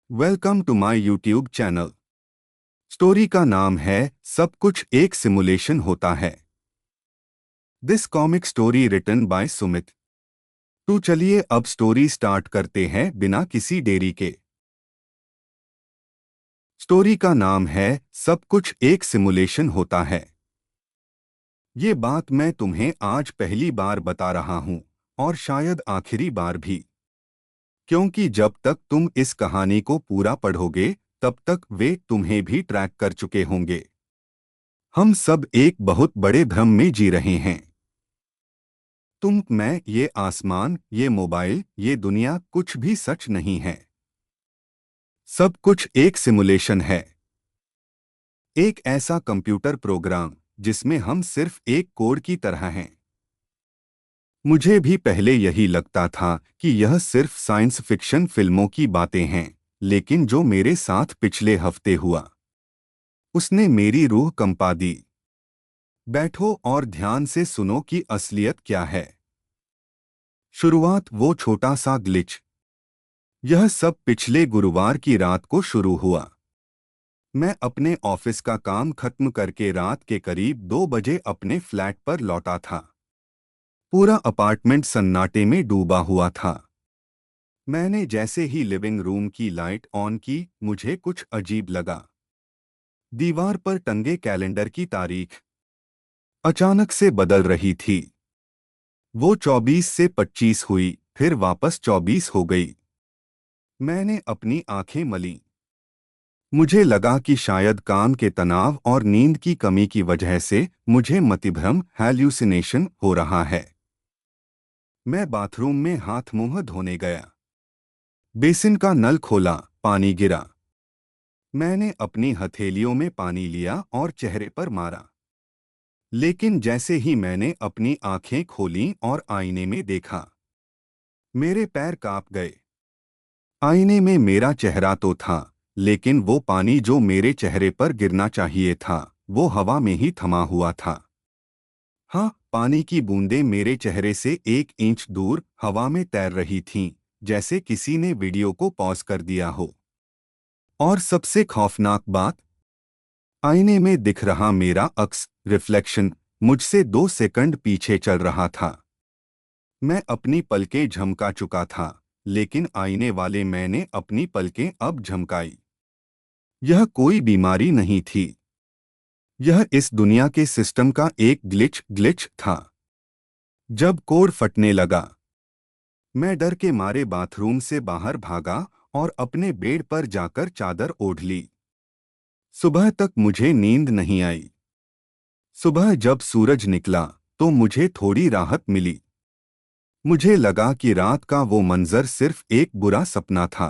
Welcome to my YouTube channel. Story का नाम है सब कुछ एक सिमुलेशन होता है। This comic story written by Sumit. तो चलिए अब स्टोरी स्टार्ट करते हैं बिना किसी देरी के। स्टोरी का नाम है सब कुछ एक सिमुलेशन होता है। ये बात मैं तुम्हें आज पहली बार बता रहा हूँ और शायद आखिरी बार भी, क्योंकि जब तक तुम इस कहानी को पूरा पढ़ोगे तब तक वे तुम्हें भी ट्रैक कर चुके होंगे। हम सब एक बहुत बड़े भ्रम में जी रहे हैं। तुम, मैं, ये आसमान, ये मोबाइल, ये दुनिया, कुछ भी सच नहीं है। सब कुछ एक सिमुलेशन है। एक ऐसा कंप्यूटर प्रोग्राम जिसमें हम सिर्फ एक कोड की तरह हैं। मुझे भी पहले यही लगता था कि यह सिर्फ साइंस फिक्शन फिल्मों की बातें हैं, लेकिन जो मेरे साथ पिछले हफ्ते हुआ उसने मेरी रूह कंपा दी। बैठो और ध्यान से सुनो कि असलियत क्या है। शुरुआत वो छोटा सा ग्लिच। यह सब पिछले गुरुवार की रात को शुरू हुआ। मैं अपने ऑफिस का काम खत्म करके रात के करीब 2 बजे अपने फ्लैट पर लौटा था। पूरा अपार्टमेंट सन्नाटे में डूबा हुआ था। मैंने जैसे ही लिविंग रूम की लाइट ऑन की, मुझे कुछ अजीब लगा। दीवार पर टंगे कैलेंडर की तारीख अचानक से बदल रही थी। वो 24 से 25 हुई, फिर वापस 24 हो गई। मैंने अपनी आंखें मलीं। मुझे लगा कि शायद काम के तनाव और नींद की कमी की वजह से मुझे मतिभ्रम हैल्यूसिनेशन हो रहा है। मैं बाथरूम में हाथ मुंह धोने गया। बेसिन का नल खोला, पानी गिरा। मैंने अपनी हथेलियों में पानी लिया और चेहरे पर मारा। लेकिन जैसे ही मैंने अपनी आंखें खोलीं और आईने में देखा, मेरे पैर कांप गए। आईने में मेरा चेहरा तो था, लेकिन वो पानी जो मेरे चेहरे पर गिरना चाहिए था वो हवा में ही थमा हुआ था। हाँ, पानी की बूंदें मेरे चेहरे से 1 इंच दूर हवा में तैर रही थीं, जैसे किसी ने वीडियो को पॉज कर दिया हो। और सबसे खौफनाक बात, आईने में दिख रहा मेरा अक्स, रिफ्लेक्शन, मुझसे 2 सेकंड पीछे चल रहा था। मैं अपनी पलकें झमका चुका था, लेकिन आईने वाले मैंने अपनी पलकें अब झमकाई। यह कोई बीमारी नहीं थी। यह इस दुनिया के सिस्टम का एक ग्लिच था। जब कोड फटने लगा, मैं डर के मारे बाथरूम से बाहर भागा और अपने बेड पर जाकर चादर ओढ़ ली। सुबह तक मुझे नींद नहीं आई। सुबह जब सूरज निकला तो मुझे थोड़ी राहत मिली। मुझे लगा कि रात का वो मंजर सिर्फ एक बुरा सपना था।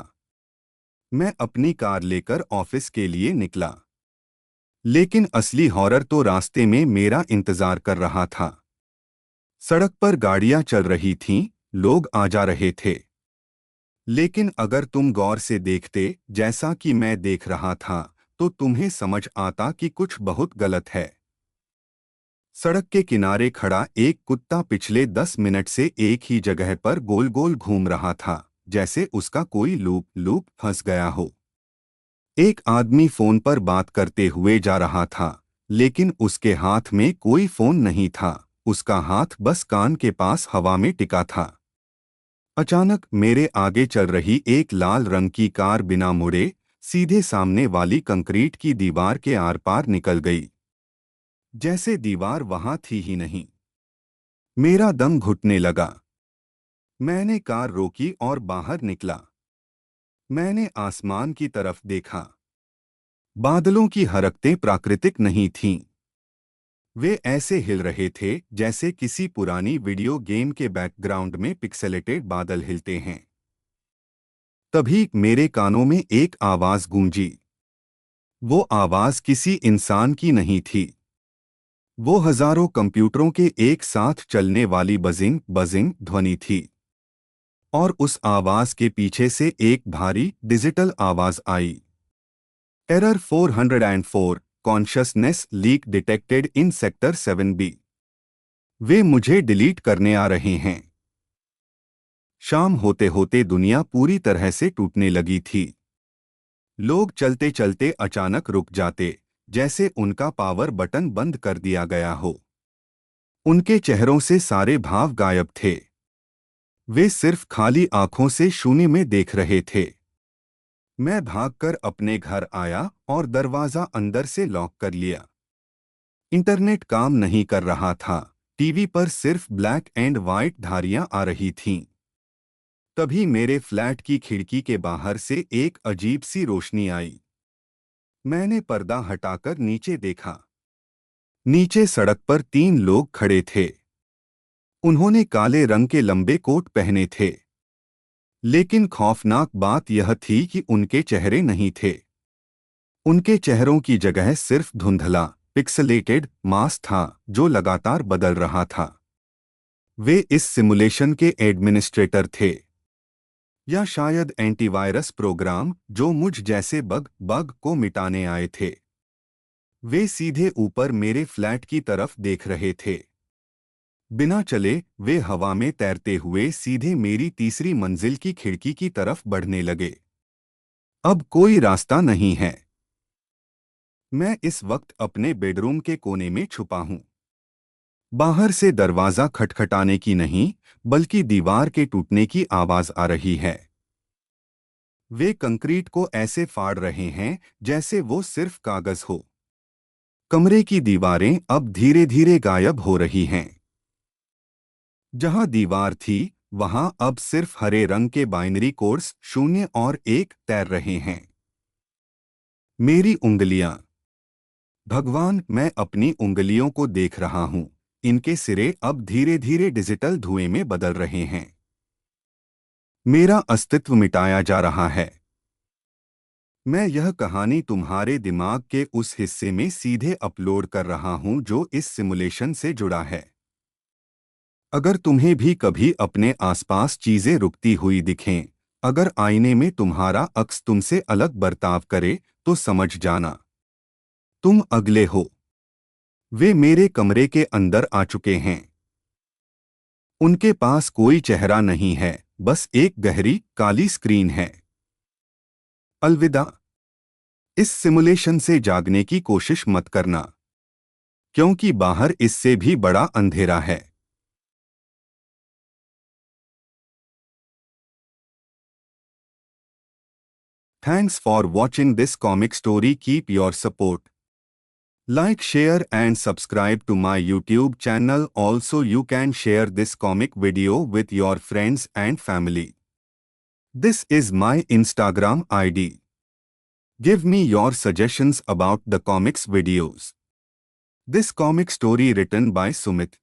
मैं अपनी कार लेकर ऑफिस के लिए निकला, लेकिन असली हॉरर तो रास्ते में मेरा इंतजार कर रहा था। सड़क पर गाड़ियां चल रही थीं, लोग आ जा रहे थे। लेकिन अगर तुम गौर से देखते, जैसा कि मैं देख रहा था, तो तुम्हें समझ आता कि कुछ बहुत गलत है। सड़क के किनारे खड़ा एक कुत्ता पिछले 10 मिनट से एक ही जगह पर गोल गोल घूम रहा था, जैसे उसका कोई लूप फंस गया हो। एक आदमी फोन पर बात करते हुए जा रहा था, लेकिन उसके हाथ में कोई फोन नहीं था। उसका हाथ बस कान के पास हवा में टिका था। अचानक मेरे आगे चल रही एक लाल रंग की कार बिना मुड़े सीधे सामने वाली कंक्रीट की दीवार के आर पार निकल गई, जैसे दीवार वहां थी ही नहीं। मेरा दम घुटने लगा। मैंने कार रोकी और बाहर निकला। मैंने आसमान की तरफ देखा। बादलों की हरकतें प्राकृतिक नहीं थीं। वे ऐसे हिल रहे थे जैसे किसी पुरानी वीडियो गेम के बैकग्राउंड में पिक्सेलेटेड बादल हिलते हैं। तभी मेरे कानों में एक आवाज गूंजी। वो आवाज किसी इंसान की नहीं थी। वो हजारों कंप्यूटरों के एक साथ चलने वाली बजिंग बजिंग ध्वनि थी। और उस आवाज के पीछे से एक भारी डिजिटल आवाज आई। Error 404, consciousness leak detected in sector 7B। वे मुझे डिलीट करने आ रहे हैं। शाम होते होते दुनिया पूरी तरह से टूटने लगी थी। लोग चलते चलते अचानक रुक जाते, जैसे उनका पावर बटन बंद कर दिया गया हो। उनके चेहरों से सारे भाव गायब थे। वे सिर्फ खाली आंखों से शून्य में देख रहे थे। मैं भागकर अपने घर आया और दरवाजा अंदर से लॉक कर लिया। इंटरनेट काम नहीं कर रहा था। टीवी पर सिर्फ ब्लैक एंड वाइट धारियां आ रही थीं। तभी मेरे फ्लैट की खिड़की के बाहर से एक अजीब सी रोशनी आई। मैंने पर्दा हटाकर नीचे देखा। नीचे सड़क पर 3 लोग खड़े थे। उन्होंने काले रंग के लंबे कोट पहने थे। लेकिन खौफनाक बात यह थी कि उनके चेहरे नहीं थे। उनके चेहरों की जगह सिर्फ धुंधला, पिक्सेलेटेड मास था जो लगातार बदल रहा था। वे इस सिमुलेशन के एडमिनिस्ट्रेटर थे, या शायद एंटीवायरस प्रोग्राम जो मुझ जैसे बग को मिटाने आए थे। वे सीधे ऊपर मेरे फ्लैट की तरफ देख रहे थे। बिना चले वे हवा में तैरते हुए सीधे मेरी तीसरी मंजिल की खिड़की की तरफ बढ़ने लगे। अब कोई रास्ता नहीं है। मैं इस वक्त अपने बेडरूम के कोने में छुपा हूं। बाहर से दरवाजा खटखटाने की नहीं, बल्कि दीवार के टूटने की आवाज आ रही है। वे कंक्रीट को ऐसे फाड़ रहे हैं जैसे वो सिर्फ कागज हो। कमरे की दीवारें अब धीरे धीरे गायब हो रही हैं। जहां दीवार थी, वहां अब सिर्फ हरे रंग के बाइनरी कोड्स 0 और 1 तैर रहे हैं। मेरी उंगलियां। भगवान, मैं अपनी उंगलियों को देख रहा हूं। इनके सिरे अब धीरे धीरे डिजिटल धुएं में बदल रहे हैं। मेरा अस्तित्व मिटाया जा रहा है। मैं यह कहानी तुम्हारे दिमाग के उस हिस्से में सीधे अपलोड कर रहा हूं जो इस सिमुलेशन से जुड़ा है। अगर तुम्हें भी कभी अपने आसपास चीजें रुकती हुई दिखें, अगर आईने में तुम्हारा अक्स तुमसे अलग बर्ताव करे, तो समझ जाना तुम अगले हो। वे मेरे कमरे के अंदर आ चुके हैं। उनके पास कोई चेहरा नहीं है, बस एक गहरी काली स्क्रीन है। अलविदा। इस सिमुलेशन से जागने की कोशिश मत करना, क्योंकि बाहर इससे भी बड़ा अंधेरा है। Thanks for watching this comic story. Keep your support. Like, share and subscribe to my YouTube channel. Also, you can share this comic video with your friends and family. This is my Instagram ID. Give me your suggestions about the comics videos. This comic story written by Sumit.